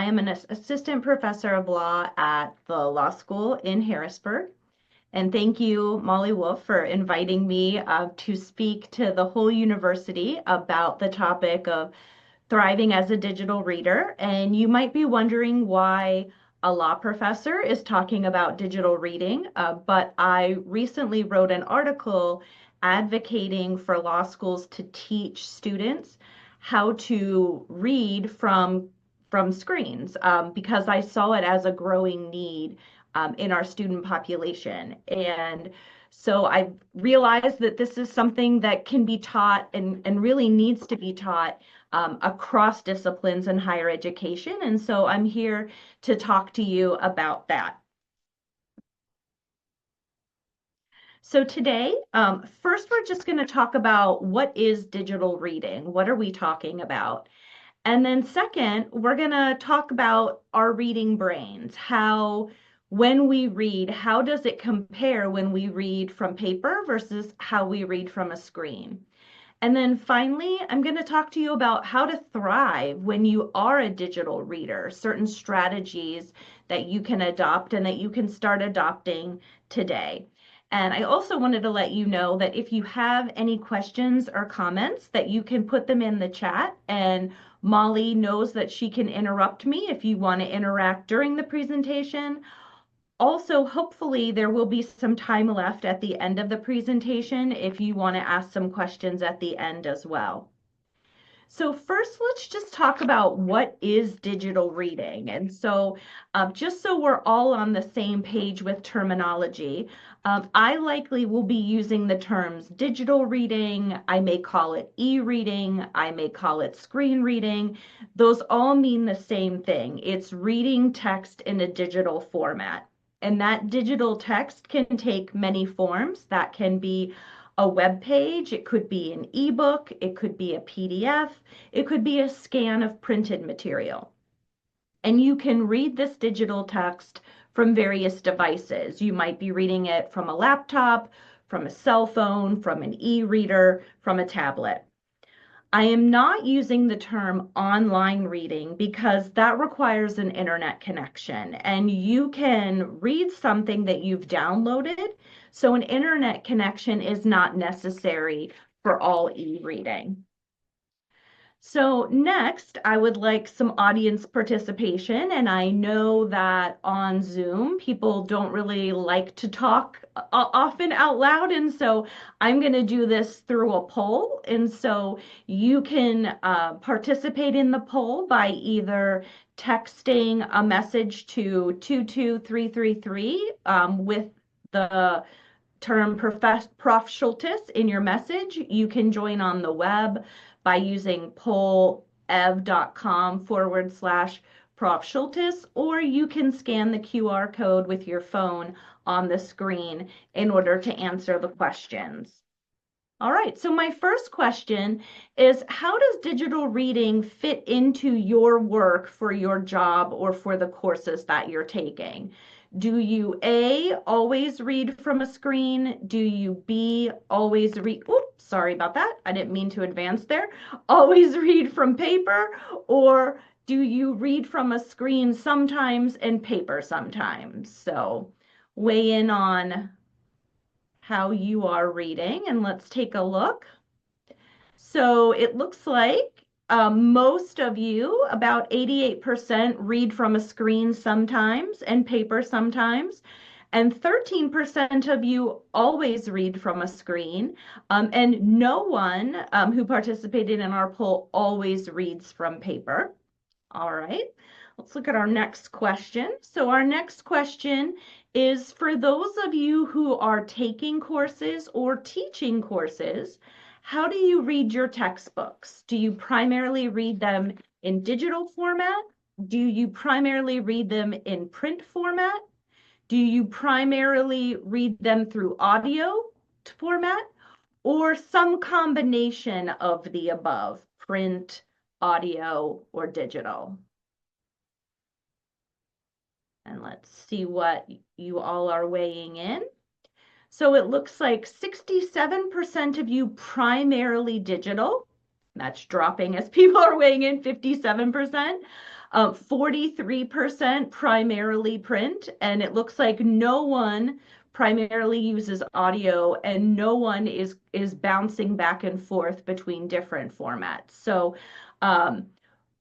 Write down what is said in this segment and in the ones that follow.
am an assistant professor of law at the law school in Harrisburg. And thank you, Molly Wolf, for inviting me to speak to the whole university about the topic of thriving as a digital reader. And you might be wondering why a law professor is talking about digital reading, but I recently wrote an article advocating for law schools to teach students how to read from screens because I saw it as a growing need in our student population. And so I realized that this is something that can be taught and really needs to be taught across disciplines in higher education. And so I'm here to talk to you about that. So today, first, we're just going to talk about what is digital reading? What are we talking about? And then second, we're going to talk about our reading brains. When we read, how does it compare when we read from paper versus how we read from a screen? And then finally, I'm going to talk to you about how to thrive when you are a digital reader, certain strategies that you can adopt and that you can start adopting today. And I also wanted to let you know that if you have any questions or comments, that you can put them in the chat, and Molly knows that she can interrupt me if you want to interact during the presentation. Also, hopefully there will be some time left at the end of the presentation if you want to ask some questions at the end as well. So first, let's just talk about what is digital reading. And so just so we're all on the same page with terminology, I likely will be using the terms digital reading. I may call it e-reading. I may call it screen reading. Those all mean the same thing. It's reading text in a digital format. And that digital text can take many forms. That can be a web page, it could be an ebook, it could be a PDF, it could be a scan of printed material. And you can read this digital text from various devices. You might be reading it from a laptop, from a cell phone, from an e-reader, from a tablet. I am not using the term online reading because that requires an internet connection, and you can read something that you've downloaded. So an internet connection is not necessary for all e-reading. So next, I would like some audience participation, and I know that on Zoom, people don't really like to talk often out loud, and so I'm going to do this through a poll, and so you can participate in the poll by either texting a message to 22333 with the term Prof. Sholtis in your message. You can join on the web by using pollev.com/Prof. Sholtis, or you can scan the QR code with your phone on the screen in order to answer the questions. All right, so my first question is, how does digital reading fit into your work for your job or for the courses that you're taking? Do you A, always read from a screen? Do you B, always read, oops, sorry about that. I didn't mean to advance there. Always read from paper, or do you read from a screen sometimes and paper sometimes? So weigh in on how you are reading, and let's take a look. So it looks like most of you, about 88%, read from a screen sometimes and paper sometimes, and 13% of you always read from a screen, and no one who participated in our poll always reads from paper. All right, let's look at our next question. So our next question is for those of you who are taking courses or teaching courses, how do you read your textbooks? Do you primarily read them in digital format? Do you primarily read them in print format? Do you primarily read them through audio format, or some combination of the above, print, audio, or digital? And let's see what you all are weighing in. So it looks like 67% of you primarily digital. That's dropping as people are weighing in 57%. 43% primarily print, and it looks like no one primarily uses audio and no one is bouncing back and forth between different formats. So um,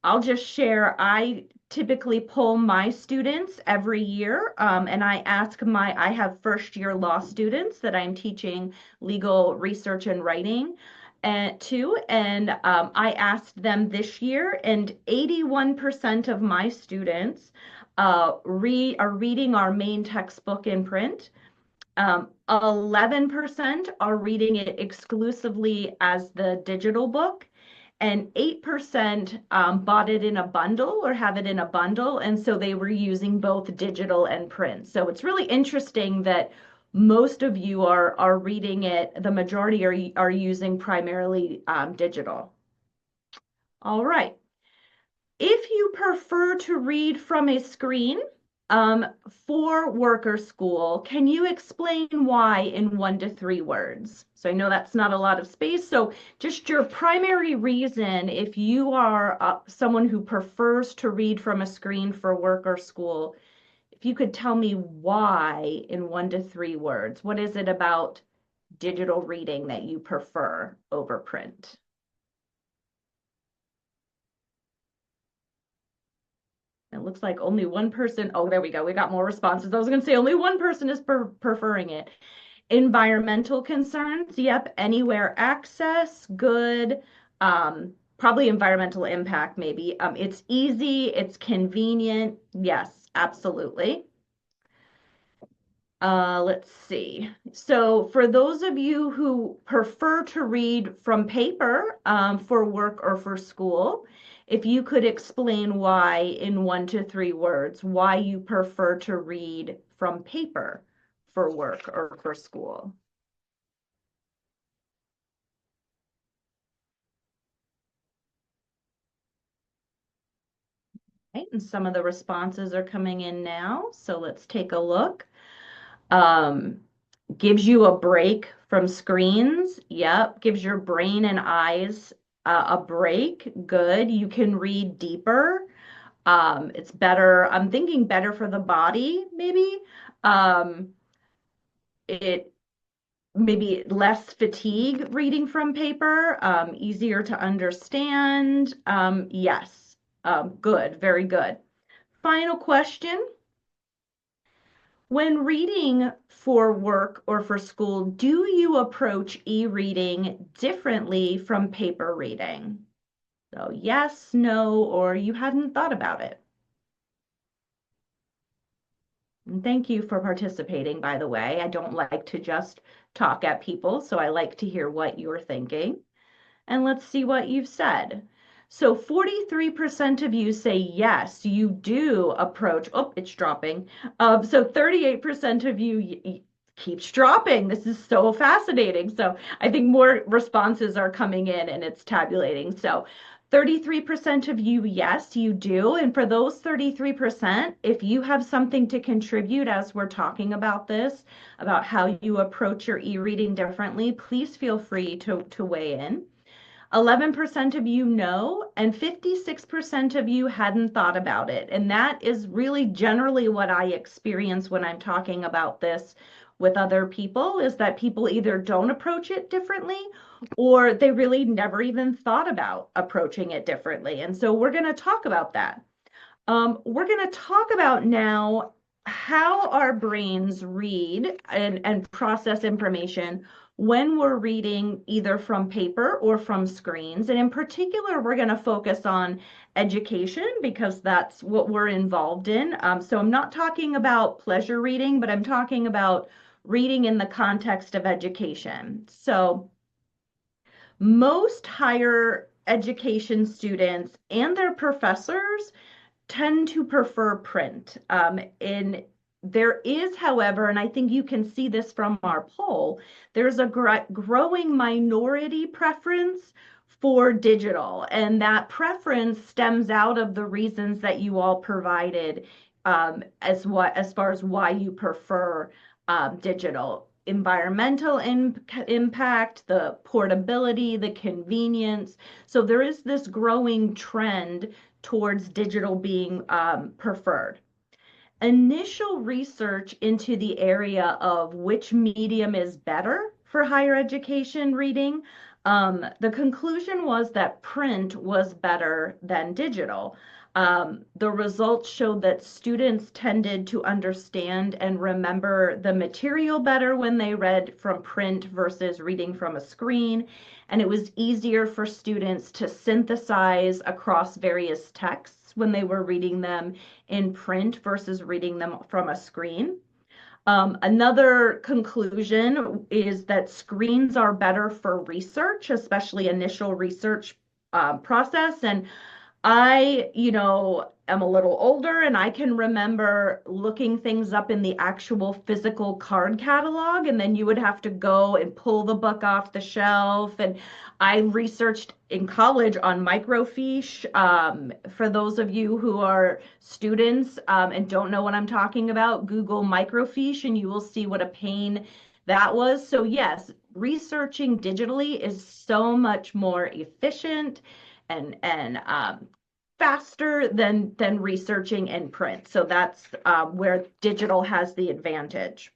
I'll just share, I typically poll my students every year, and I have first year law students that I'm teaching legal research and writing to, and I asked them this year, and 81% of my students are reading our main textbook in print. 11% are reading it exclusively as the digital book, and 8% bought it in a bundle or have it in a bundle. And so they were using both digital and print. So it's really interesting that most of you are reading it, the majority are using primarily digital. All right. If you prefer to read from a screen for work or school, can you explain why in 1 to 3 words? So I know that's not a lot of space. So just your primary reason, if you are someone who prefers to read from a screen for work or school, if you could tell me why in 1 to 3 words, what is it about digital reading that you prefer over print? It looks like only one person. Oh, there we go. We got more responses. I was going to say only one person is preferring it. Environmental concerns. Yep. Anywhere access. Good. Probably environmental impact, maybe. It's easy. It's convenient. Yes, absolutely. Let's see. So for those of you who prefer to read from paper for work or for school, if you could explain why in 1 to 3 words, why you prefer to read from paper for work or for school. Okay, and some of the responses are coming in now, so let's take a look. Um, Gives you a break from screens. Yep. Gives your brain and eyes a break. Good. You can read deeper. It's better. I'm thinking better for the body, maybe. Um, it maybe less fatigue reading from paper, easier to understand. Yes. Good. Very good. Final question. When reading for work or for school, do you approach e-reading differently from paper reading? So yes, no, or you hadn't thought about it. And thank you for participating, by the way. I don't like to just talk at people, so I like to hear what you're thinking. And let's see what you've said. So 43% of you say yes, you do approach. Oh, it's dropping. So 38% of you keeps dropping. This is so fascinating. So I think more responses are coming in and it's tabulating. So 33% of you, yes, you do. And for those 33%, if you have something to contribute as we're talking about this, about how you approach your e-reading differently, please feel free to weigh in. 11% of you know, and 56% of you hadn't thought about it. And that is really generally what I experience when I'm talking about this with other people, is that people either don't approach it differently or they really never even thought about approaching it differently. And so we're going to talk about that. We're going to talk about now how our brains read and process information when we're reading either from paper or from screens. And in particular, we're going to focus on education because that's what we're involved in. So I'm not talking about pleasure reading, but I'm talking about reading in the context of education. So most higher education students and their professors tend to prefer print. There is, however, and I think you can see this from our poll, there's a growing minority preference for digital, and that preference stems out of the reasons that you all provided as far as why you prefer digital. Environmental impact, the portability, the convenience. So there is this growing trend towards digital being preferred. Initial research into the area of which medium is better for higher education reading, the conclusion was that print was better than digital. The results showed that students tended to understand and remember the material better when they read from print versus reading from a screen, and it was easier for students to synthesize across various texts when they were reading them in print versus reading them from a screen. Another conclusion is that screens are better for research, especially initial research process. And I am a little older and I can remember looking things up in the actual physical card catalog, and then you would have to go and pull the book off the shelf. And I researched in college on microfiche. For those of you who are students and don't know what I'm talking about, Google microfiche and you will see what a pain that was. So yes, researching digitally is so much more efficient and faster than researching in print. So that's where digital has the advantage.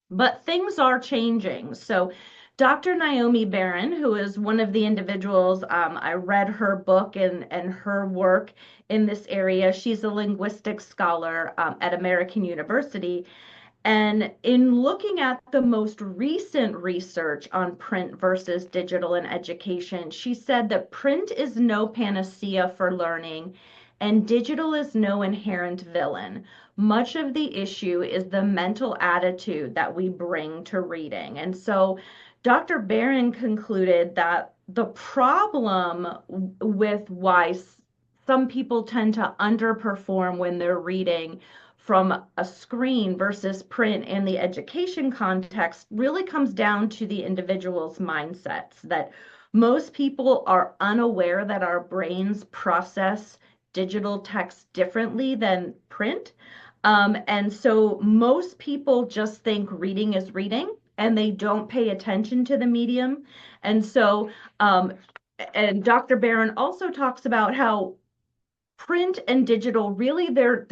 But things are changing. So Dr. Naomi Barron, who is one of the individuals, I read her book and her work in this area. She's a linguistics scholar at American University. And in looking at the most recent research on print versus digital in education, she said that print is no panacea for learning and digital is no inherent villain. Much of the issue is the mental attitude that we bring to reading. And so Dr. Barron concluded that the problem with why some people tend to underperform when they're reading from a screen versus print in the education context really comes down to the individual's mindsets, that most people are unaware that our brains process digital text differently than print. And so most people just think reading is reading and they don't pay attention to the medium. And so, and Dr. Barron also talks about how print and digital really they're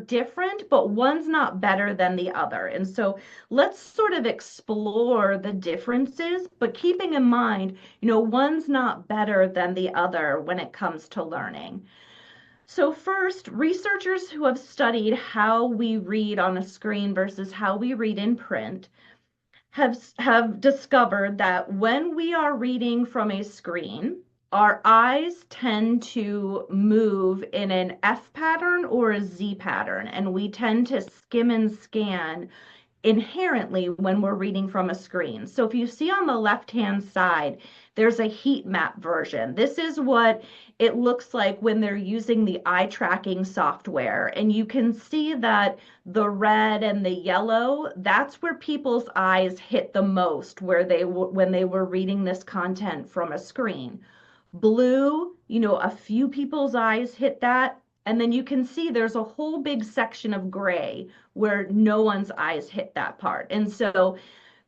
different, but one's not better than the other. And so let's sort of explore the differences, but keeping in mind, one's not better than the other when it comes to learning. So first, researchers who have studied how we read on a screen versus how we read in print have discovered that when we are reading from a screen, our eyes tend to move in an F pattern or a Z pattern, and we tend to skim and scan inherently when we're reading from a screen. So if you see on the left-hand side, there's a heat map version. This is what it looks like when they're using the eye tracking software. And you can see that the red and the yellow, that's where people's eyes hit the most when they were reading this content from a screen. Blue, a few people's eyes hit that. And then you can see there's a whole big section of gray where no one's eyes hit that part. And so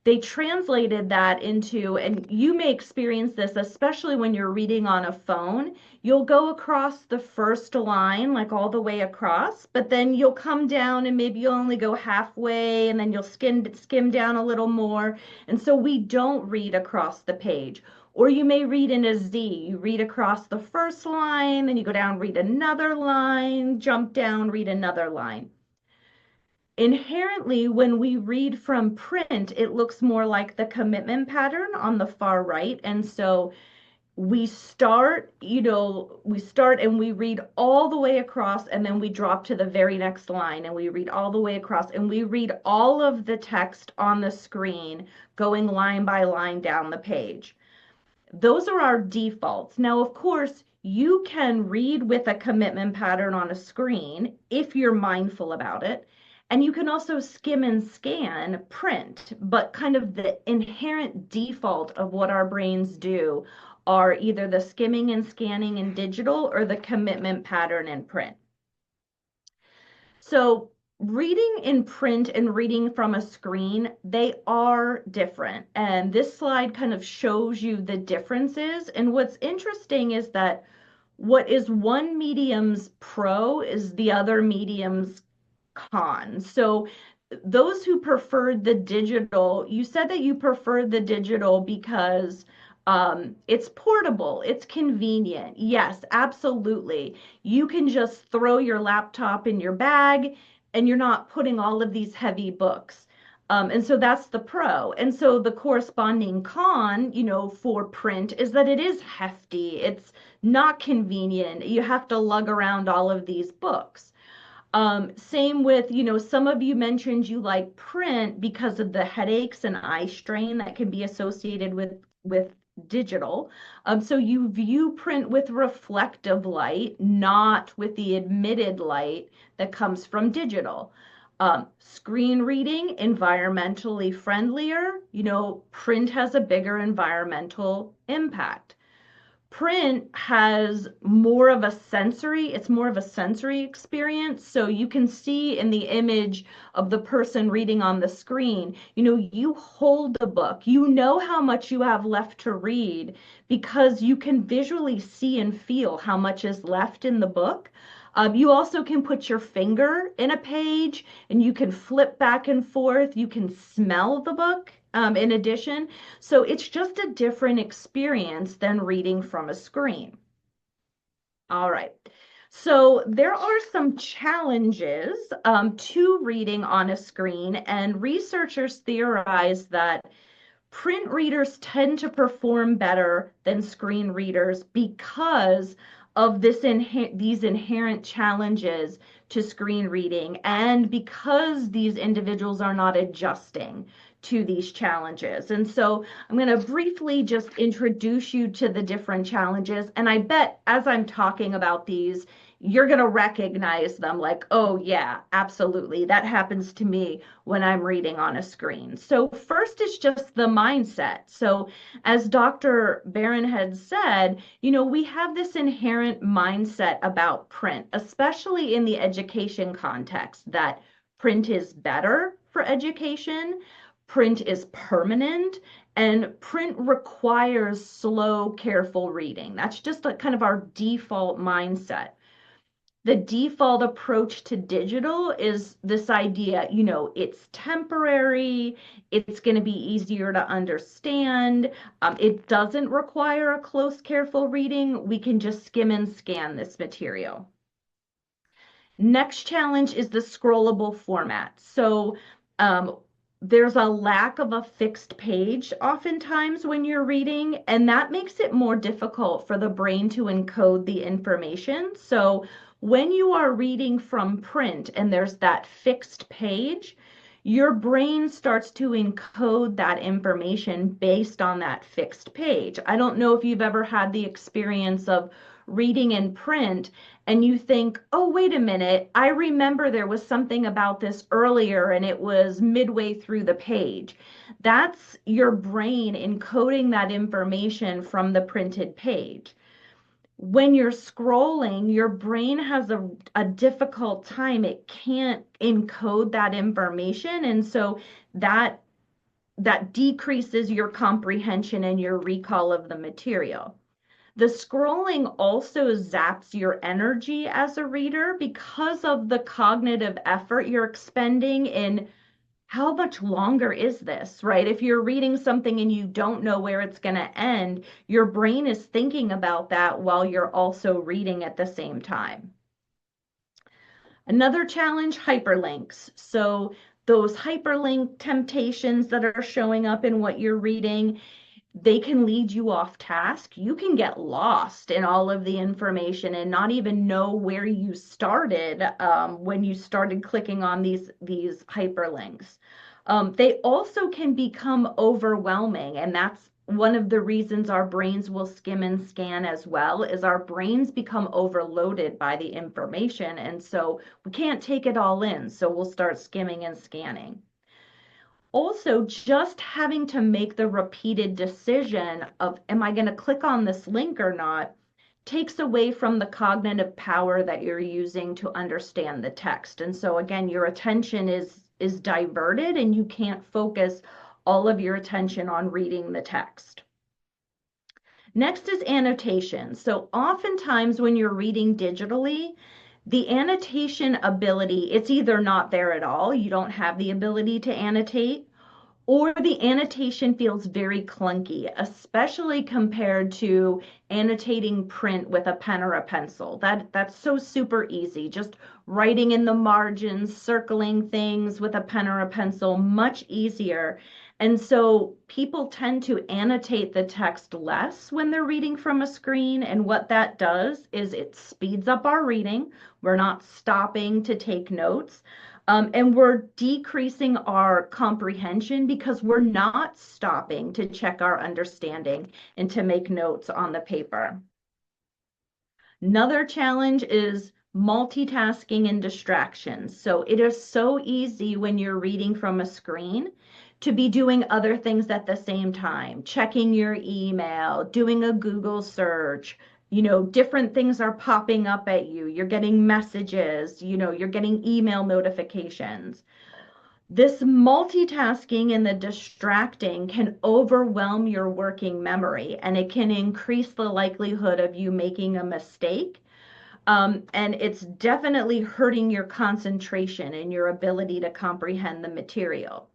they translated that into, and you may experience this, especially when you're reading on a phone, you'll go across the first line, like all the way across, but then you'll come down and maybe you'll only go halfway and then you'll skim down a little more. And so we don't read across the page. Or you may read in a Z. You read across the first line, then you go down, read another line, jump down, read another line. Inherently, when we read from print, it looks more like the commitment pattern on the far right. And so we start and we read all the way across, and then we drop to the very next line and we read all the way across, and we read all of the text on the screen going line by line down the page. Those are our defaults. Now, of course, you can read with a commitment pattern on a screen if you're mindful about it. And you can also skim and scan print, but kind of the inherent default of what our brains do are either the skimming and scanning in digital or the commitment pattern in print. So reading in print and reading from a screen, they are different. And this slide kind of shows you the differences. And what's interesting is that what is one medium's pro is the other medium's con. So those who preferred the digital, you said that you preferred the digital because it's portable, it's convenient. Yes, absolutely. You can just throw your laptop in your bag and you're not putting all of these heavy books. And so that's the pro. And so the corresponding con, for print is that it is hefty. It's not convenient. You have to lug around all of these books. Same with, some of you mentioned you like print because of the headaches and eye strain that can be associated with digital. So you view print with reflective light, not with the emitted light that comes from digital. Screen reading, environmentally friendlier, print has a bigger environmental impact. Print has more of a sensory, it's more of a sensory experience. So you can see in the image of the person reading on the screen, you hold the book, you know how much you have left to read because you can visually see and feel how much is left in the book. You also can put your finger in a page and you can flip back and forth. You can smell the book in addition. So it's just a different experience than reading from a screen. All right. So there are some challenges to reading on a screen, and researchers theorize that print readers tend to perform better than screen readers because of these inherent challenges to screen reading and because these individuals are not adjusting to these challenges. And so I'm going to briefly just introduce you to the different challenges. And I bet as I'm talking about these, you're going to recognize them like, oh, yeah, absolutely. That happens to me when I'm reading on a screen. So, first is just the mindset. So, as Dr. Barron had said, we have this inherent mindset about print, especially in the education context, that print is better for education, print is permanent, and print requires slow, careful reading. That's just kind of our default mindset. The default approach to digital is this idea, it's temporary, it's going to be easier to understand, it doesn't require a close, careful reading. We can just skim and scan this material. Next challenge is the scrollable format. So um, there's a lack of a fixed page oftentimes when you're reading, and that makes it more difficult for the brain to encode the information. So when you are reading from print and there's that fixed page, your brain starts to encode that information based on that fixed page. I don't know if you've ever had the experience of reading in print and you think, oh, wait a minute, I remember there was something about this earlier and it was midway through the page. That's your brain encoding that information from the printed page. When you're scrolling, your brain has a difficult time. It can't encode that information. And so that that decreases your comprehension and your recall of the material. The scrolling also zaps your energy as a reader because of the cognitive effort you're expending in how much longer is this, right? If you're reading something and you don't know where it's going to end, your brain is thinking about that while you're also reading at the same time. Another challenge, hyperlinks. So those hyperlink temptations that are showing up in what you're reading, they can lead you off task. You can get lost in all of the information and not even know where you started when you started clicking on these hyperlinks. They also can become overwhelming, and that's one of the reasons our brains will skim and scan as well, is our brains become overloaded by the information, and so we can't take it all in, so we'll start skimming and scanning. Also, just having to make the repeated decision of, am I going to click on this link or not, takes away from the cognitive power that you're using to understand the text. And so again, your attention is diverted and you can't focus all of your attention on reading the text. Next is annotation. So oftentimes when you're reading digitally, the annotation ability, it's either not there at all, you don't have the ability to annotate, or the annotation feels very clunky, especially compared to annotating print with a pen or a pencil. That's so super easy. Just writing in the margins, circling things with a pen or a pencil, much easier. And so people tend to annotate the text less when they're reading from a screen. And what that does is it speeds up our reading. We're not stopping to take notes. And we're decreasing our comprehension because we're not stopping to check our understanding and to make notes on the paper. Another challenge is multitasking and distractions. So it is so easy when you're reading from a screen to be doing other things at the same time, checking your email, doing a Google search. Different things are popping up at you. You're getting messages, you're getting email notifications. This multitasking and the distracting can overwhelm your working memory, and it can increase the likelihood of you making a mistake. And it's definitely hurting your concentration and your ability to comprehend the material.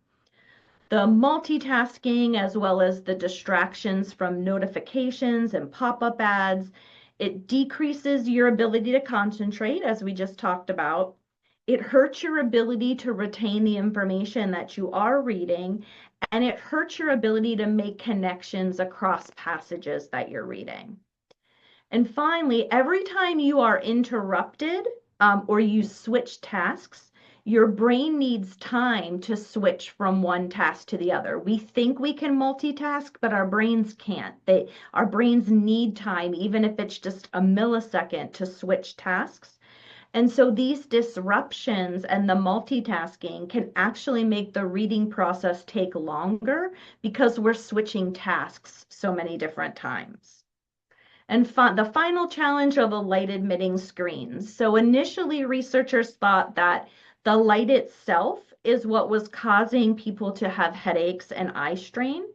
The multitasking, as well as the distractions from notifications and pop-up ads, it decreases your ability to concentrate, as we just talked about. It hurts your ability to retain the information that you are reading, and it hurts your ability to make connections across passages that you're reading. And finally, every time you are interrupted or you switch tasks, your brain needs time to switch from one task to the other. We think we can multitask, but our brains can't. Our brains need time, even if it's just a millisecond, to switch tasks. And so these disruptions and the multitasking can actually make the reading process take longer because we're switching tasks so many different times. And the final challenge are the light emitting screens. So initially, researchers thought that the light itself is what was causing people to have headaches and eye strain.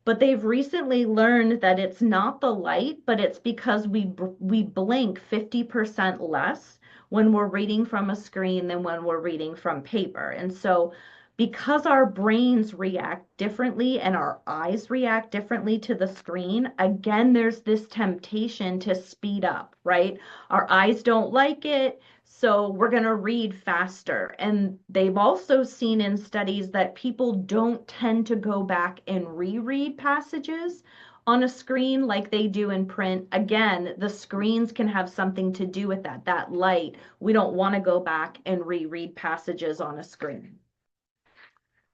But they've recently learned that it's not the light, but it's because we blink 50% less when we're reading from a screen than when we're reading from paper. And so because our brains react differently and our eyes react differently to the screen, again, there's this temptation to speed up, right? Our eyes don't like it, so we're going to read faster. And they've also seen in studies that people don't tend to go back and reread passages on a screen like they do in print. Again, the screens can have something to do with that, that light. We don't want to go back and reread passages on a screen.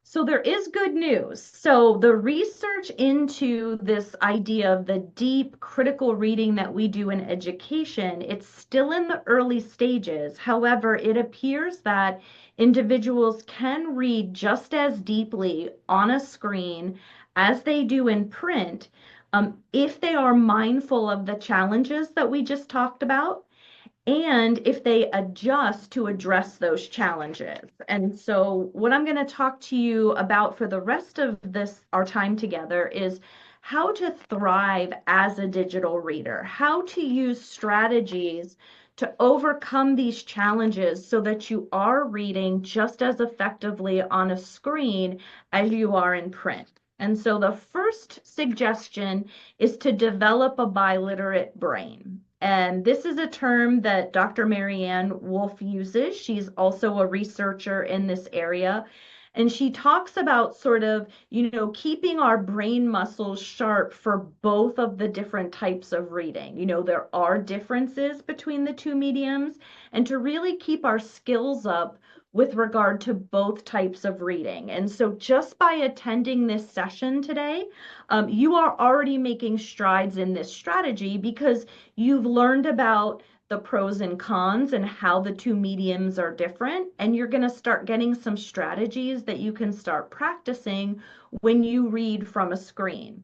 So there is good news. So the research into this idea of the deep critical reading that we do in education, it's still in the early stages. However, it appears that individuals can read just as deeply on a screen as they do in print, if they are mindful of the challenges that we just talked about and if they adjust to address those challenges. And so what I'm going to talk to you about for the rest of our time together, is how to thrive as a digital reader, how to use strategies to overcome these challenges so that you are reading just as effectively on a screen as you are in print. And so the first suggestion is to develop a biliterate brain. And this is a term that Dr. Marianne Wolf uses. She's also a researcher in this area. And she talks about sort of, keeping our brain muscles sharp for both of the different types of reading. There are differences between the two mediums, and to really keep our skills up with regard to both types of reading. And so just by attending this session today, you are already making strides in this strategy because you've learned about the pros and cons and how the two mediums are different, and you're going to start getting some strategies that you can start practicing when you read from a screen.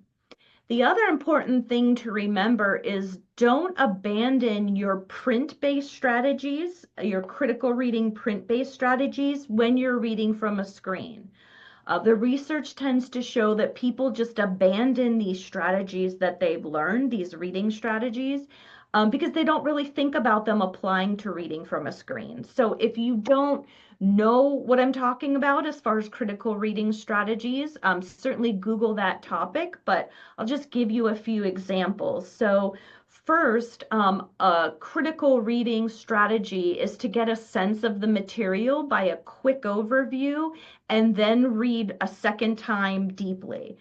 The other important thing to remember is don't abandon your print-based strategies, your critical reading print-based strategies when you're reading from a screen. The research tends to show that people just abandon these strategies that they've learned, these reading strategies, because they don't really think about them applying to reading from a screen. So if you don't know what I'm talking about as far as critical reading strategies, certainly Google that topic, but I'll just give you a few examples. So first, a critical reading strategy is to get a sense of the material by a quick overview and then read a second time deeply.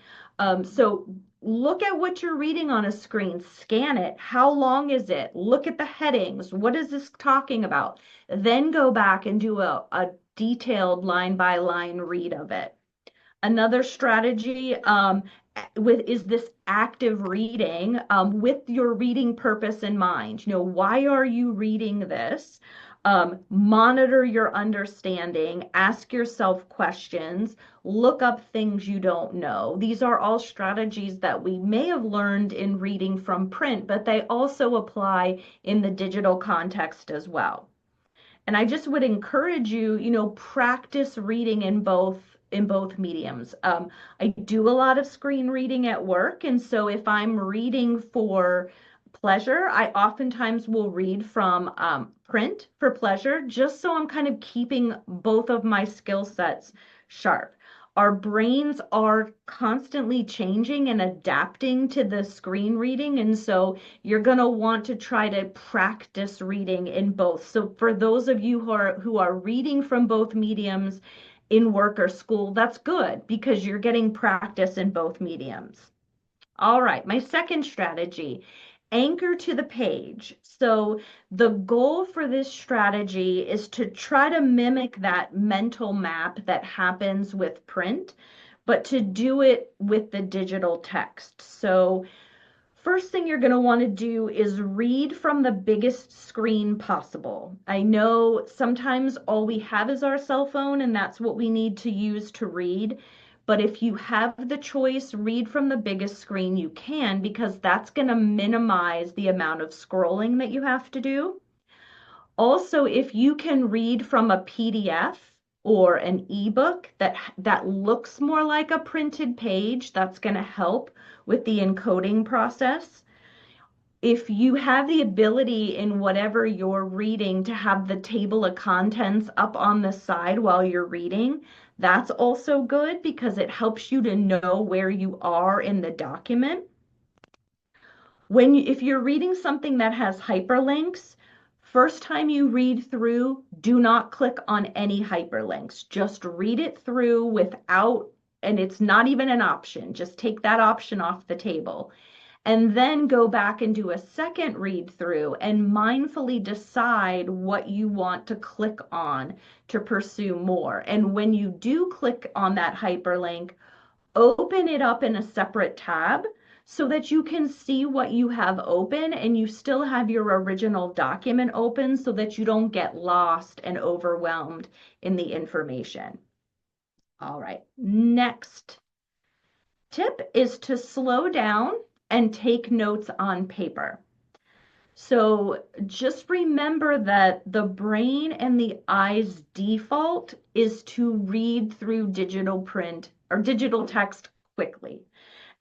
So look at what you're reading on a screen, scan it. How long is it? Look at the headings. What is this talking about? Then go back and do a detailed line by line read of it. Another strategy is this active reading with your reading purpose in mind. You know, why are you reading this? Monitor your understanding, ask yourself questions, look up things you don't know. These are all strategies that we may have learned in reading from print, but they also apply in the digital context as well. And I just would encourage you, practice reading in both mediums. I do a lot of screen reading at work, and so if I'm reading for pleasure, I oftentimes will read from print for pleasure, just so I'm kind of keeping both of my skill sets sharp. Our brains are constantly changing and adapting to the screen reading, and so you're going to want to try to practice reading in both. So for those of you who are reading from both mediums in work or school, that's good because you're getting practice in both mediums. All right, my second strategy, anchor to the page. So the goal for this strategy is to try to mimic that mental map that happens with print, but to do it with the digital text. So first thing you're going to want to do is read from the biggest screen possible. I know sometimes all we have is our cell phone, and that's what we need to use to read. But if you have the choice, read from the biggest screen you can, because that's going to minimize the amount of scrolling that you have to do. Also, if you can read from a PDF or an ebook that looks more like a printed page, that's going to help with the encoding process. If you have the ability in whatever you're reading to have the table of contents up on the side while you're reading, that's also good because it helps you to know where you are in the document. If you're reading something that has hyperlinks, first time you read through, do not click on any hyperlinks. Just read it through without, and it's not even an option. Just take that option off the table. And then go back and do a second read through and mindfully decide what you want to click on to pursue more. And when you do click on that hyperlink, open it up in a separate tab so that you can see what you have open and you still have your original document open so that you don't get lost and overwhelmed in the information. All right, next tip is to slow down and take notes on paper. So just remember that the brain and the eye's default is to read through digital print or digital text quickly.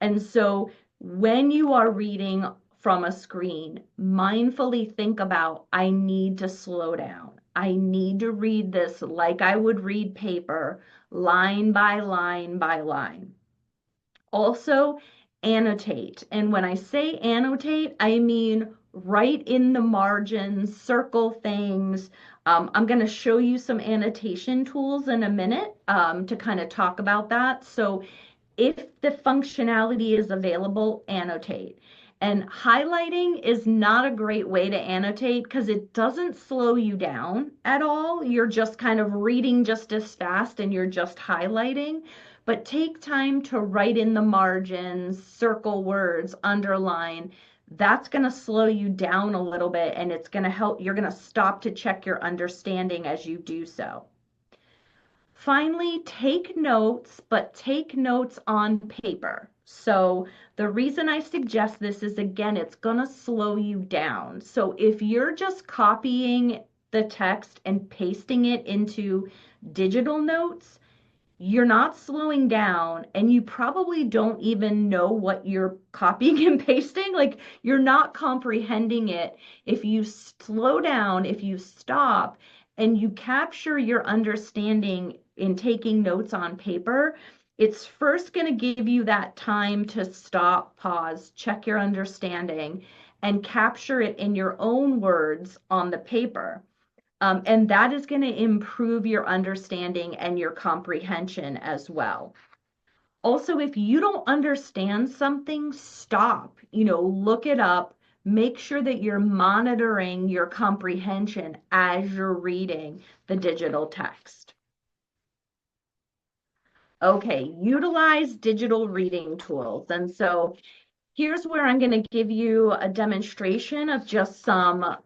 And so when you are reading from a screen, mindfully think about, I need to slow down. I need to read this like I would read paper, line by line by line. Also, annotate. And when I say annotate, I mean write in the margins, circle things. I'm going to show you some annotation tools in a minute to kind of talk about that. So if the functionality is available, annotate. And highlighting is not a great way to annotate because it doesn't slow you down at all. You're just kind of reading just as fast and you're just highlighting. But take time to write in the margins, circle words, underline. That's going to slow you down a little bit and it's going to help. You're going to stop to check your understanding as you do so. Finally, take notes, but take notes on paper. So the reason I suggest this is, again, it's going to slow you down. So if you're just copying the text and pasting it into digital notes, you're not slowing down and you probably don't even know what you're copying and pasting. Like you're not comprehending it. If you slow down, if you stop and you capture your understanding in taking notes on paper, it's first going to give you that time to stop, pause, check your understanding, and capture it in your own words on the paper. And that is going to improve your understanding and your comprehension as well. Also, if you don't understand something, stop, look it up, make sure that you're monitoring your comprehension as you're reading the digital text. Okay, utilize digital reading tools. And so here's where I'm going to give you a demonstration of just some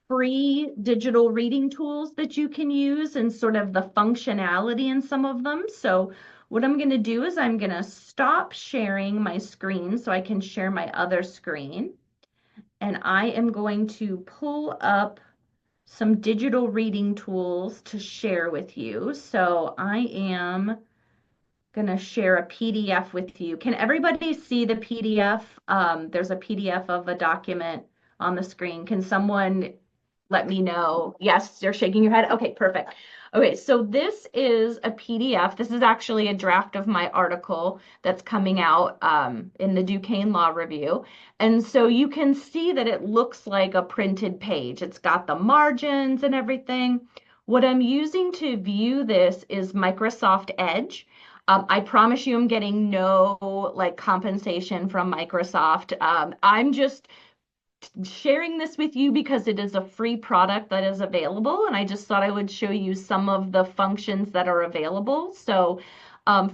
free digital reading tools that you can use and sort of the functionality in some of them. So what I'm going to do is I'm going to stop sharing my screen so I can share my other screen. And I am going to pull up some digital reading tools to share with you. So I am going to share a PDF with you. Can everybody see the PDF? There's a PDF of a document on the screen. Can someone let me know? Yes, you're shaking your head. Okay, perfect. Okay, so this is a PDF. This is actually a draft of my article that's coming out in the Duquesne Law Review. And so you can see that it looks like a printed page. It's got the margins and everything. What I'm using to view this is Microsoft Edge. I promise you I'm getting no like compensation from Microsoft. I'm just sharing this with you because it is a free product that is available, and I just thought I would show you some of the functions that are available. So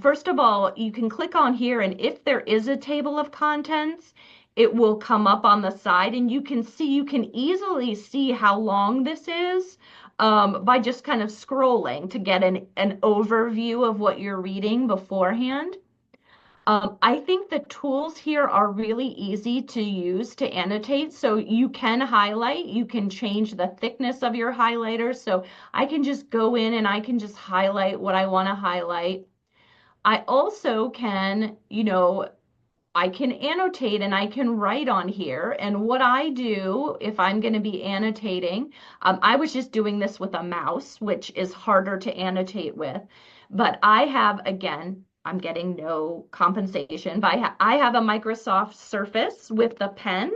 first of all, you can click on here, and if there is a table of contents, it will come up on the side, and you can easily see how long this is by just kind of scrolling to get an overview of what you're reading beforehand. I think the tools here are really easy to use to annotate. So you can highlight, you can change the thickness of your highlighters. So I can just go in and I can just highlight what I want to highlight. I also can, I can annotate and I can write on here. And what I do if I'm going to be annotating, I was just doing this with a mouse, which is harder to annotate with. But I have, again, I'm getting no compensation, but I have a Microsoft Surface with the pen,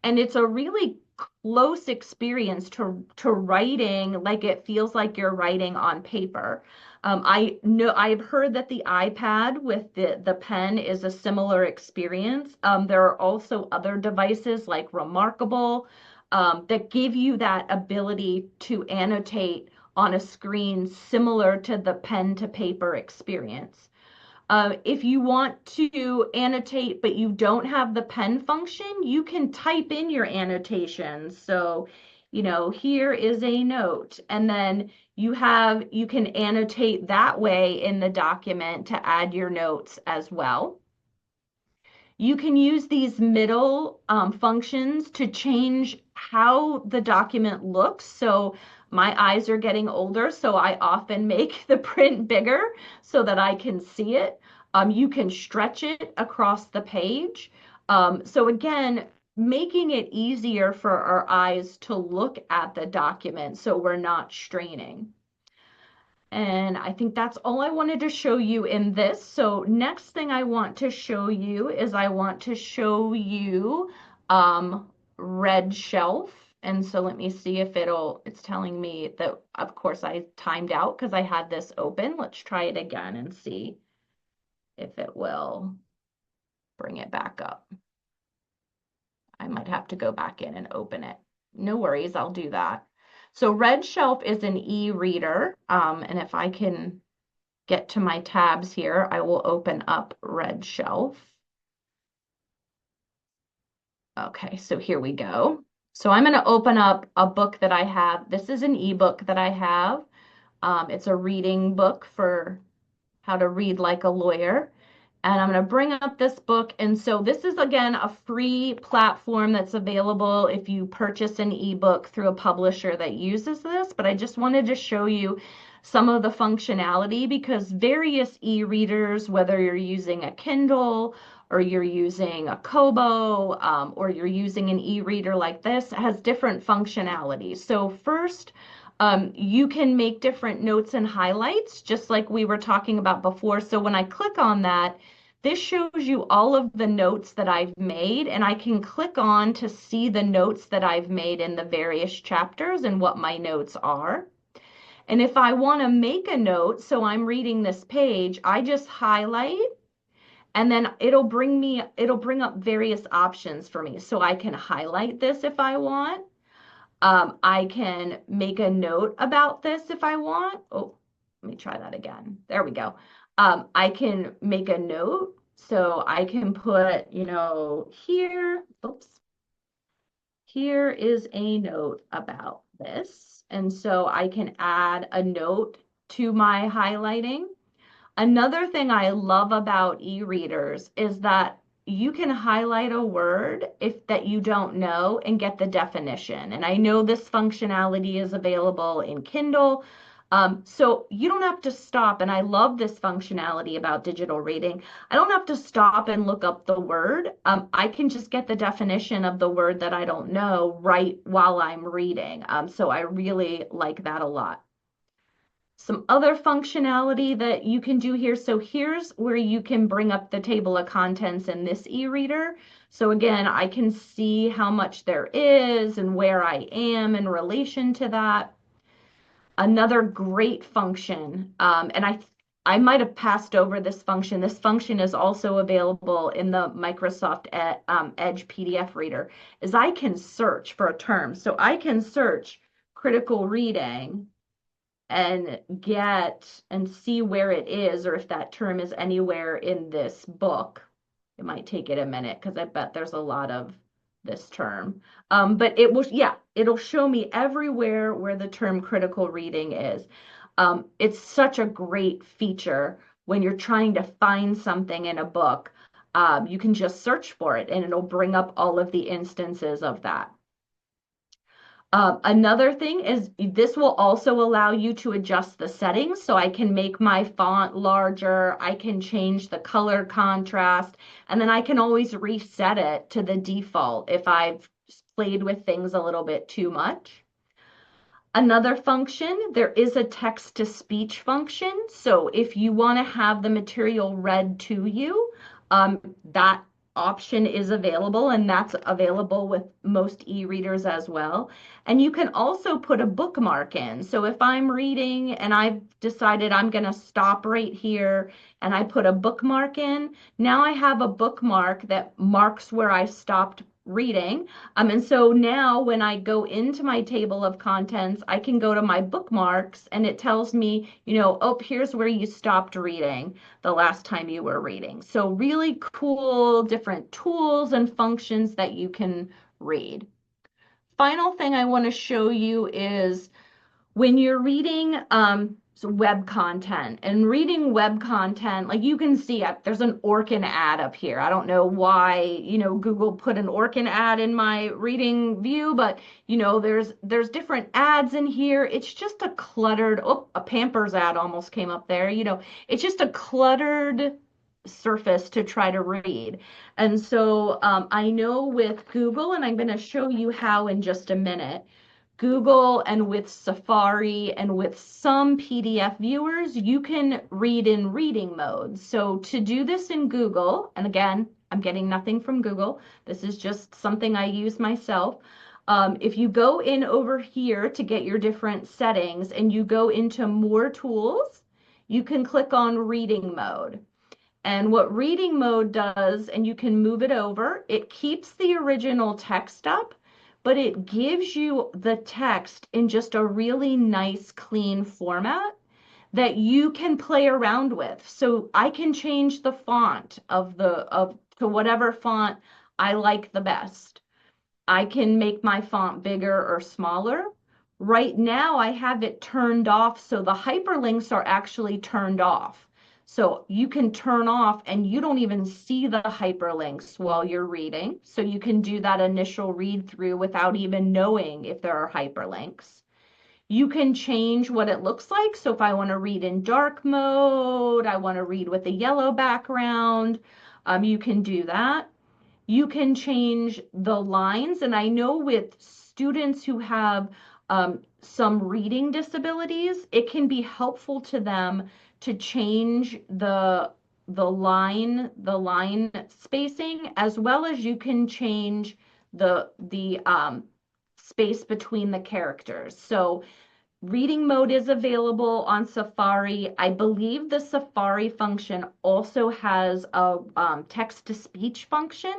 and it's a really close experience to writing, like it feels like you're writing on paper. I know I've heard that the iPad with the pen is a similar experience. There are also other devices like Remarkable that give you that ability to annotate on a screen similar to the pen to paper experience. If you want to annotate but you don't have the pen function, you can type in your annotations. So, here is a note, and then you can annotate that way in the document to add your notes as well. You can use these middle functions to change how the document looks. So my eyes are getting older, so I often make the print bigger so that I can see it. You can stretch it across the page. So again, making it easier for our eyes to look at the document so we're not straining. And I think that's all I wanted to show you in this. So next thing I want to show you is I want to show you Red Shelf. And so let me see if it's telling me that, of course, I timed out because I had this open. Let's try it again and see if it will bring it back up. I might have to go back in and open it. No worries, I'll do that. So Red Shelf is an e-reader, and if I can get to my tabs here, I will open up Red Shelf. Okay, so here we go. So I'm going to open up a book that I have. This is an ebook that I have. It's a reading book for how to read like a lawyer. And I'm going to bring up this book. And so this is, again, a free platform that's available if you purchase an ebook through a publisher that uses this. But I just wanted to show you some of the functionality because various e-readers, whether you're using a Kindle or you're using a Kobo or you're using an e-reader like this, has different functionalities. So first, you can make different notes and highlights, just like we were talking about before. So when I click on that, this shows you all of the notes that I've made, and I can click on to see the notes that I've made in the various chapters and what my notes are. And if I want to make a note, so I'm reading this page, I just highlight and then it'll bring up various options for me. So I can highlight this if I want. I can make a note about this if I want. Oh, let me try that again. There we go. I can make a note. So I can put, here, oops, here is a note about this. And so I can add a note to my highlighting. Another thing I love about e-readers is that you can highlight a word if that you don't know and get the definition. And I know this functionality is available in Kindle. So you don't have to stop. And I love this functionality about digital reading. I don't have to stop and look up the word. I can just get the definition of the word that I don't know right while I'm reading. So I really like that a lot. Some other functionality that you can do here. So here's where you can bring up the table of contents in this e-reader. So again, I can see how much there is and where I am in relation to that. Another great function, and I might have passed over this function. This function is also available in the Microsoft Edge PDF reader, is I can search for a term. So I can search critical reading and get and see where it is or if that term is anywhere in this book. It might take it a minute because I bet there's a lot of this term. But it will, yeah, it'll show me everywhere where the term critical reading is. It's such a great feature when you're trying to find something in a book. You can just search for it and it'll bring up all of the instances of that. Another thing is this will also allow you to adjust the settings. So I can make my font larger, I can change the color contrast, and then I can always reset it to the default if I've played with things a little bit too much. Another function, there is a text to speech function. So if you want to have the material read to you, that option is available, and that's available with most e-readers as well. And you can also put a bookmark in. So if I'm reading and I've decided I'm going to stop right here and I put a bookmark in, now I have a bookmark that marks where I stopped reading. And so now when I go into my table of contents, I can go to my bookmarks and it tells me, oh, here's where you stopped reading the last time you were reading. So really cool different tools and functions that you can read. Final thing I want to show you is when you're reading web content and reading web content, like you can see there's an Orkin ad up here. I don't know why, Google put an Orkin ad in my reading view, but there's different ads in here. It's just a cluttered, oh, a Pampers ad almost came up there. It's just a cluttered surface to try to read. And so I know with Google, and I'm going to show you how in just a minute, Google and with Safari and with some PDF viewers, you can read in reading mode. So to do this in Google, and again, I'm getting nothing from Google. This is just something I use myself. If you go in over here to get your different settings and you go into more tools, you can click on reading mode. And what reading mode does, and you can move it over, it keeps the original text up, but it gives you the text in just a really nice, clean format that you can play around with. So I can change the font to whatever font I like the best. I can make my font bigger or smaller. Right now I have it turned off, so the hyperlinks are actually turned off. So you can turn off and you don't even see the hyperlinks while you're reading. So you can do that initial read through without even knowing if there are hyperlinks. You can change what it looks like. So if I want to read in dark mode, I want to read with a yellow background, you can do that. You can change the lines. And I know with students who have some reading disabilities, it can be helpful to them to change the line spacing, as well as you can change the space between the characters. So reading mode is available on Safari. I believe the Safari function also has a text to speech function.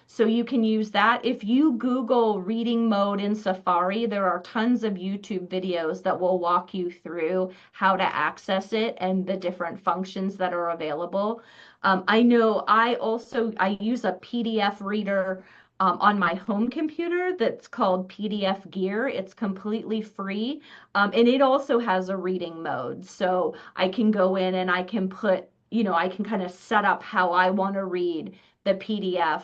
So you can use that. If you Google reading mode in Safari, there are tons of YouTube videos that will walk you through how to access it and the different functions that are available. I know I use a PDF reader on my home computer that's called PDF Gear. It's completely free. And it also has a reading mode. So I can go in and I can I can kind of set up how I want to read the PDF.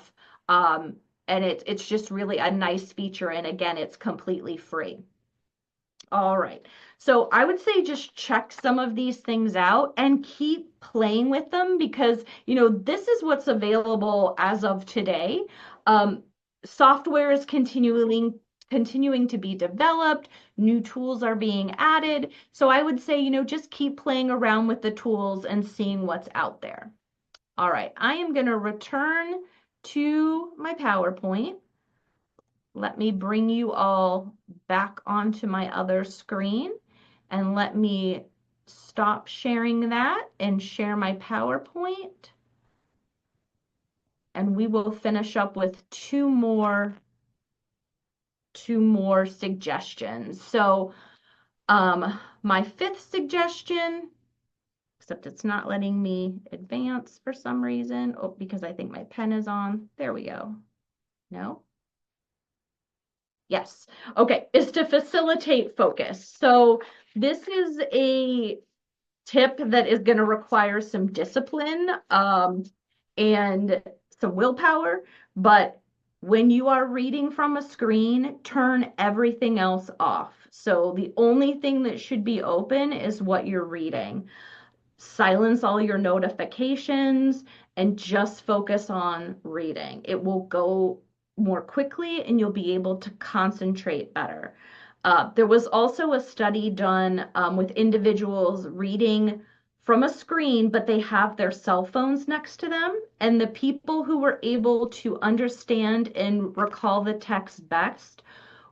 And it's just really a nice feature. And again, it's completely free. All right. So I would say just check some of these things out and keep playing with them because, this is what's available as of today. Um, Software is continuing to be developed, new tools are being added. So I would say, just keep playing around with the tools and seeing what's out there. All right, I am going to return to my PowerPoint. Let me bring you all back onto my other screen and let me stop sharing that and share my PowerPoint. And we will finish up with two more suggestions. So my fifth suggestion, except it's not letting me advance for some reason. Oh, because I think my pen is on. There we go. No? Yes. Okay, is to facilitate focus. So this is a tip that is going to require some discipline and some willpower, but when you are reading from a screen, turn everything else off. So the only thing that should be open is what you're reading. Silence all your notifications and just focus on reading. It will go more quickly and you'll be able to concentrate better. There was also a study done with individuals reading from a screen, but they have their cell phones next to them. And the people who were able to understand and recall the text best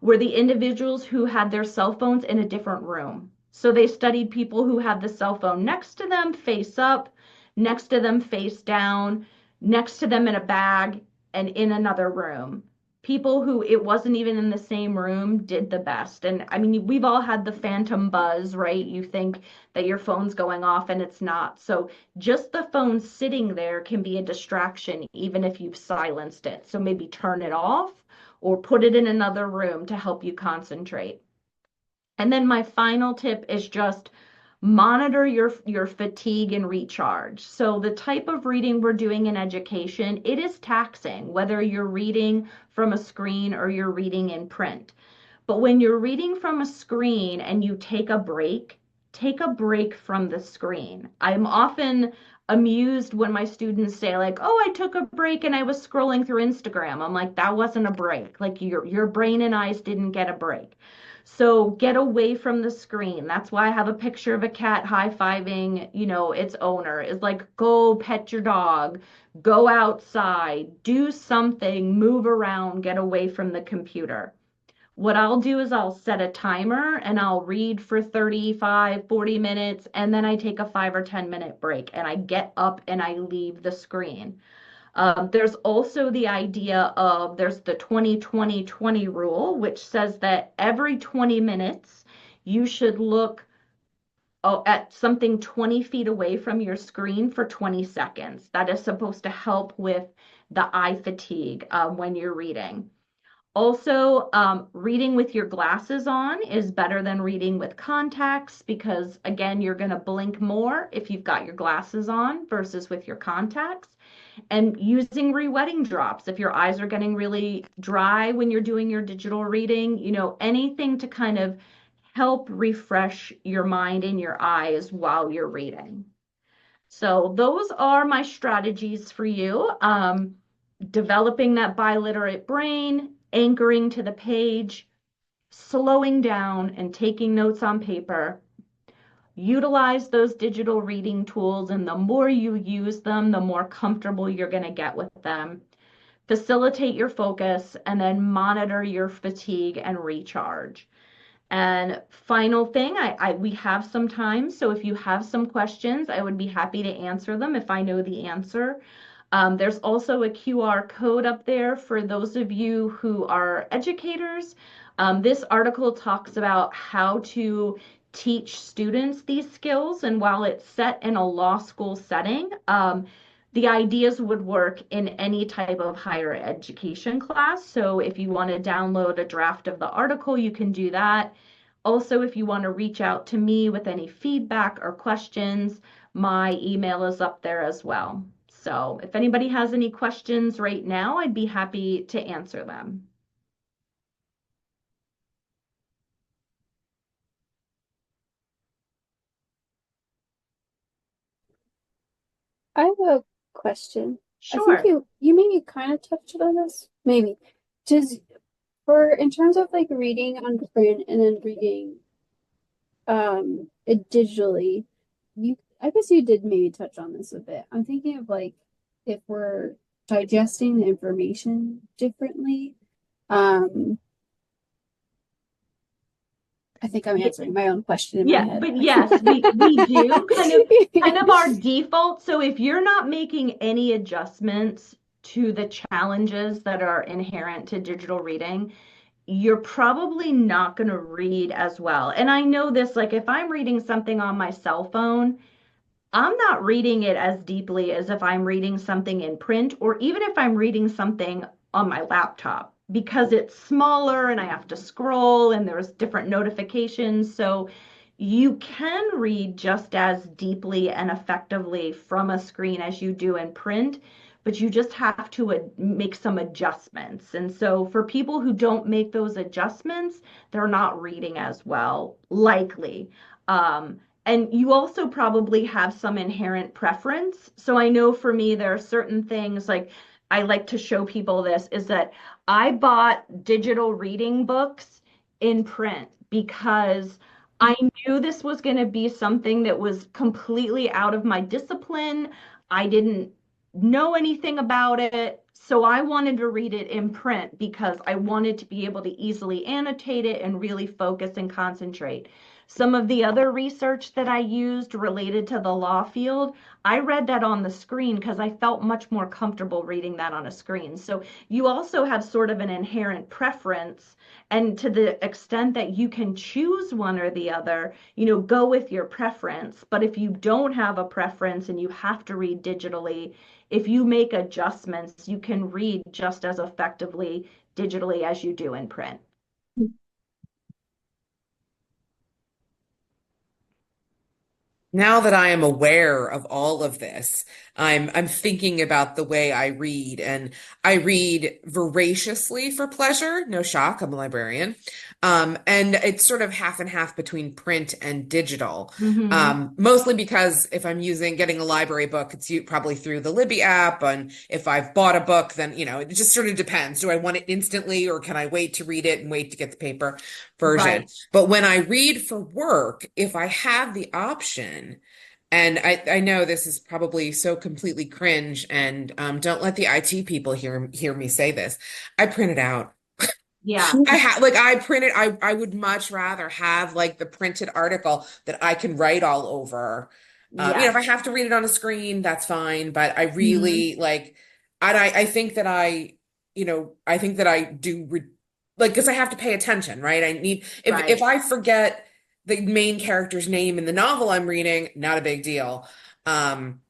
were the individuals who had their cell phones in a different room. So they studied people who had the cell phone next to them, face up, next to them, face down, next to them in a bag, and in another room. People who it wasn't even in the same room did the best. And I mean, we've all had the phantom buzz, right? You think that your phone's going off and it's not. So just the phone sitting there can be a distraction, even if you've silenced it. So maybe turn it off or put it in another room to help you concentrate. And then my final tip is just monitor your fatigue and recharge. So the type of reading we're doing in education, it is taxing, whether you're reading from a screen or you're reading in print. But when you're reading from a screen and you take a break from the screen. I'm often amused when my students say like, "Oh, I took a break and I was scrolling through Instagram." I'm like, "That wasn't a break. Like your brain and eyes didn't get a break." So get away from the screen. That's why I have a picture of a cat high-fiving, its owner. Is like, go pet your dog, go outside, do something, move around, get away from the computer. What I'll do is I'll set a timer and I'll read for 35, 40 minutes, and then I take a 5 or 10 minute break and I get up and I leave the screen. There's also the idea of there's the 20-20-20 rule, which says that every 20 minutes you should look at something 20 feet away from your screen for 20 seconds. That is supposed to help with the eye fatigue when you're reading. Also, reading with your glasses on is better than reading with contacts because, again, you're going to blink more if you've got your glasses on versus with your contacts. And using rewetting drops if your eyes are getting really dry when you're doing your digital reading, anything to kind of help refresh your mind and your eyes while you're reading. So those are my strategies for you. Developing that biliterate brain, anchoring to the page, slowing down and taking notes on paper. Utilize those digital reading tools, and the more you use them, the more comfortable you're going to get with them. Facilitate your focus, and then monitor your fatigue and recharge. And final thing, we have some time, so if you have some questions, I would be happy to answer them if I know the answer. There's also a QR code up there for those of you who are educators. This article talks about how to teach students these skills, and while it's set in a law school setting, the ideas would work in any type of higher education class. So if you want to download a draft of the article, you can do that. Also, if you want to reach out to me with any feedback or questions, my email is up there as well. So if anybody has any questions right now, I'd be happy to answer them. I have a question. I think Sure. you maybe kind of touched on this. Maybe. Does for in terms of like reading on print and then reading it digitally, you I guess you did maybe touch on this a bit. I'm thinking of like if we're digesting the information differently. Um I think I'm Yeah, answering my own question in my yeah, head. but yes, we do kind of our default. So if you're not making any adjustments to the challenges that are inherent to digital reading, you're probably not going to read as well. And I know this, like if I'm reading something on my cell phone, I'm not reading it as deeply as if I'm reading something in print or even if I'm reading something on my laptop because it's smaller and I have to scroll and there's different notifications. So you can read just as deeply and effectively from a screen as you do in print, but you just have to make some adjustments. And so for people who don't make those adjustments, they're not reading as well, likely. And you also probably have some inherent preference. So I know for me, there are certain things like I like to show people this is that I bought digital reading books in print because I knew this was going to be something that was completely out of my discipline. I didn't know anything about it. So I wanted to read it in print because I wanted to be able to easily annotate it and really focus and concentrate. Some of the other research that I used related to the law field, I read that on the screen because I felt much more comfortable reading that on a screen. So you also have sort of an inherent preference. And to the extent that you can choose one or the other, go with your preference. But if you don't have a preference and you have to read digitally, if you make adjustments, you can read just as effectively digitally as you do in print. Now that I am aware of all of this, I'm thinking about the way I read, and I read voraciously for pleasure. No shock, I'm a librarian. And it's sort of half and half between print and digital. Hmm. Mostly because if I'm getting a library book, it's probably through the Libby app, and if I've bought a book, then it just sort of depends. Do I want it instantly, or can I wait to read it and wait to get the paper version? Right. But when I read for work, if I have the option, and I know this is probably so completely cringe, and don't let the IT people hear me say this. I print it out. Yeah. I printed. I would much rather have like the printed article that I can write all over. If I Yes. have to read it on a screen, that's fine. But I Mhm. really like, and I think that I think that I do like because I have to pay attention, right? I need if Right. I forget the main character's name in the novel I'm reading, not a big deal. Um,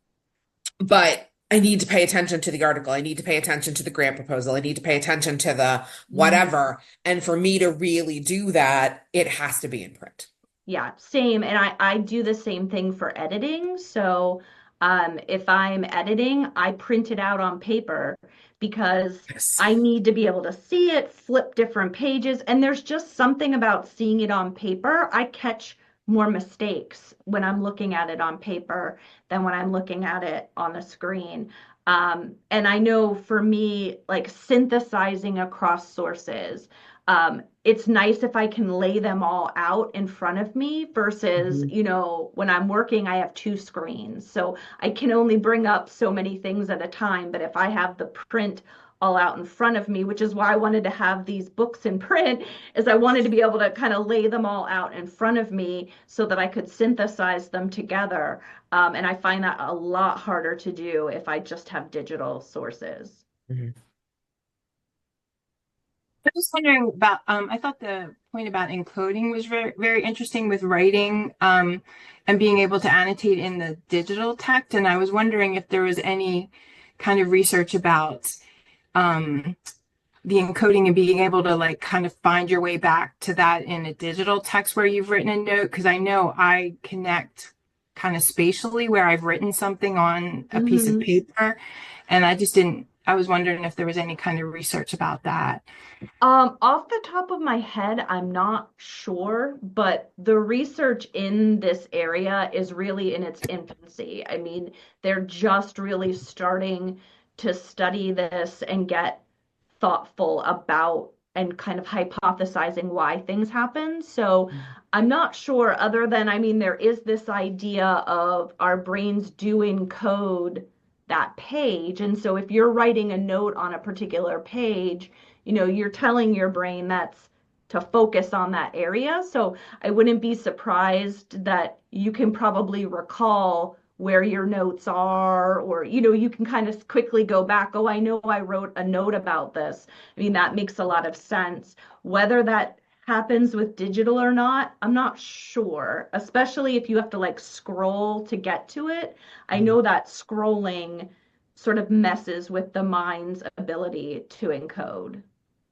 but I need to pay attention to the article. I need to pay attention to the grant proposal. I need to pay attention to the Mhm. whatever. And for me to really do that, it has to be in print. Yeah, same. And I do the same thing for editing. So If I'm editing, I print it out on paper because Yes. I need to be able to see it, flip different pages, and there's just something about seeing it on paper. I catch more mistakes when I'm looking at it on paper than when I'm looking at it on the screen. And I know for me, like synthesizing across sources, it's nice if I can lay them all out in front of me versus, Mhm. when I'm working, I have two screens. So I can only bring up so many things at a time. But if I have the print all out in front of me, which is why I wanted to have these books in print, is I wanted to be able to kind of lay them all out in front of me so that I could synthesize them together. And I find that a lot harder to do if I just have digital sources. Mhm. I was wondering about, I thought the point about encoding was very, very interesting with writing, and being able to annotate in the digital text. And I was wondering if there was any kind of research about, um, the encoding and being able to like kind of find your way back to that in a digital text where you've written a note. Because I know I connect kind of spatially where I've written something on a piece of Hmm. paper. And I just didn't, I was wondering if there was any kind of research about that. Off the top of my head, I'm not sure, but the research in this area is really in its infancy. I mean, they're just really starting to study this and get thoughtful about and kind of hypothesizing why things happen. So I'm not sure, other than, I mean, there is this idea of our brains do encode that page. And so if you're writing a note on a particular page, you're telling your brain that's to focus on that area. So I wouldn't be surprised that you can probably recall where your notes are, or you can kind of quickly go back. Oh, I know I wrote a note about this. I mean, that makes a lot of sense. Whether that happens with digital or not, I'm not sure, especially if you have to like scroll to get to it. I know that scrolling sort of messes with the mind's ability to encode.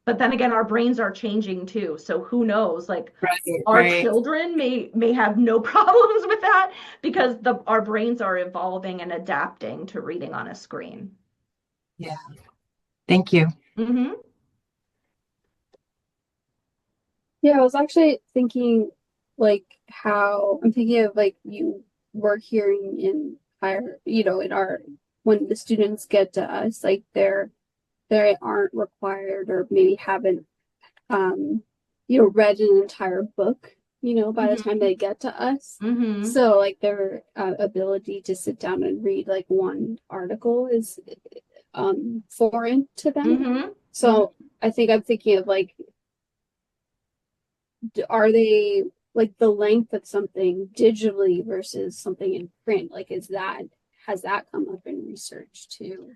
But then again, our brains are changing too. So who knows? Like Right, our right. children may have no problems with that because our brains are evolving and adapting to reading on a screen. Yeah. Thank you. Hmm. Yeah, I was actually thinking like how I'm thinking of like you were hearing in higher, in our when the students get to us, like they aren't required or maybe haven't um read an entire book, by the time Hmm. they get to us. Hmm. So like their ability to sit down and read like one article is foreign to them. Hmm. Hmm. So I think I'm thinking of like are they like the length of something digitally versus something in print? Like, has that come up in research too?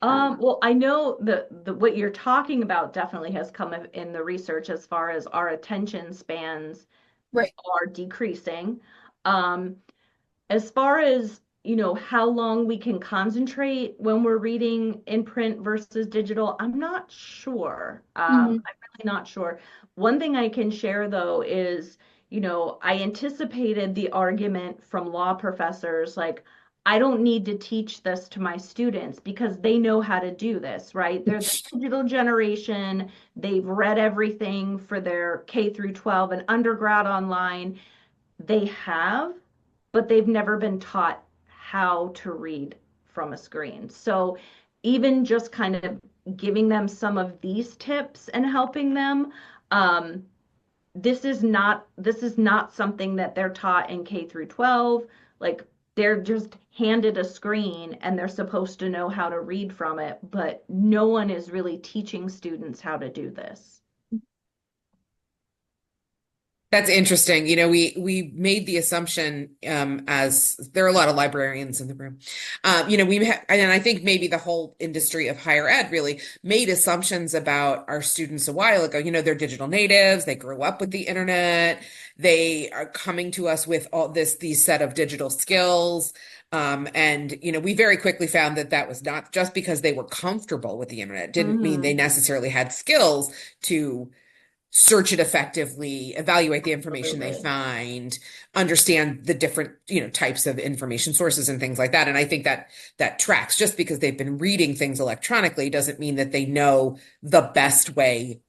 Well, I know the what you're talking about definitely has come in the research as far as our attention spans Right. are decreasing. Um, As far as, how long we can concentrate when we're reading in print versus digital, I'm not sure. Mm-hmm. I'm really not sure. One thing I can share though is, I anticipated the argument from law professors like, I don't need to teach this to my students because they know how to do this, right? They're the digital generation. They've read everything for their K through 12 and undergrad online. They have, but they've never been taught how to read from a screen. So even just kind of giving them some of these tips and helping them, um, this is not something that they're taught in K through 12. Like they're just handed a screen and they're supposed to know how to read from it, but no one is really teaching students how to do this. That's interesting. We made the assumption, as there are a lot of librarians in the room. And I think maybe the whole industry of higher ed really made assumptions about our students a while ago. They're digital natives, they grew up with the internet, they are coming to us with all these set of digital skills. And we very quickly found that that was not just because they were comfortable with the internet, didn't mean they Hmm. necessarily had skills to search it effectively, evaluate the information they Absolutely. find, understand the different, types of information sources and things like that. And I think that that tracks. Just because they've been reading things electronically doesn't mean that they know the best way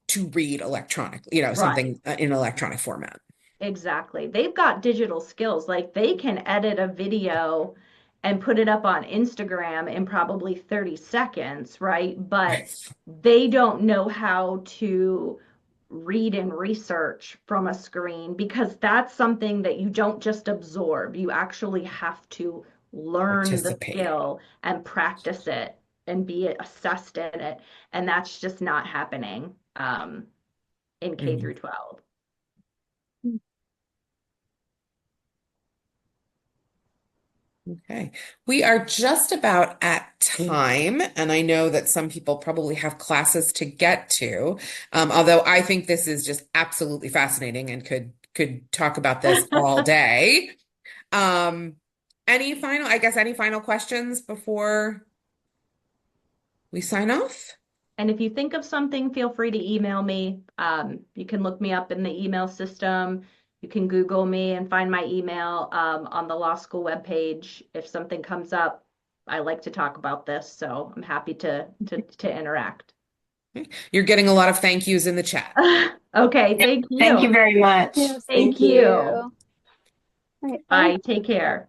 to read electronically, Right. something in electronic format. Exactly. They've got digital skills. Like they can edit a video and put it up on Instagram in probably 30 seconds, right? But they don't know how to read and research from a screen because that's something that you don't just absorb. You actually have to learn the Participate. skill and practice it and be assessed in it. And that's just not happening in K Mhm. through 12. Okay. We are just about at time, and I know that some people probably have classes to get to. Although I think this is just absolutely fascinating and could talk about this all day. Um, any final questions before we sign off? And if you think of something, feel free to email me. You can look me up in the email system. You can Google me and find my email on the law school webpage. If something comes up, I like to talk about this, so I'm happy to interact. You're getting a lot of thank yous in the chat. Okay, Yep. thank Thank you you. very much. Yes, Thank thank Thank you. you. you. All right, bye. Bye. Take care.